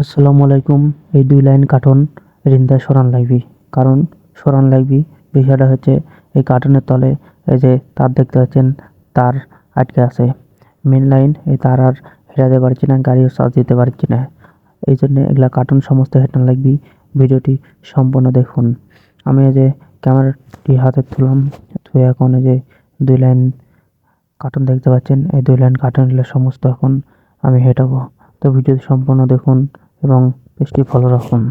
আসসালামু আলাইকুম। এই ২ লাইন কার্টুন রিন্দা সরান লাগবি। কারণ সরান লাগবি, বিষয়টা হচ্ছে এই কার্টুনের তলে এই যে তার দেখতে পাচ্ছেন, তার আটকে আছে। মেন লাইন এই তার আর হেরাতে পারছি না, গাড়িও চার্জ দিতে পারছি না। এই জন্য এগুলা কার্টুন সমস্ত হেঁটানো লাগবি। ভিডিওটি সম্পূর্ণ দেখুন। আমি এই যে ক্যামেরাটি হাতে তুললাম, তুই এখন এই যে ২ লাইন কার্টুন দেখতে পাচ্ছেন, এই ২ লাইন কার্টুনগুলো সমস্ত এখন আমি হেঁটাবো। তো ভিডিওটি সম্পূর্ণ দেখুন এবং পেজটি ফলো রাখুন।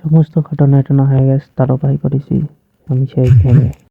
সমস্ত ঘটনা এটানো হয়ে গেছে, তারও বাই করেছি আমি সেইখানে।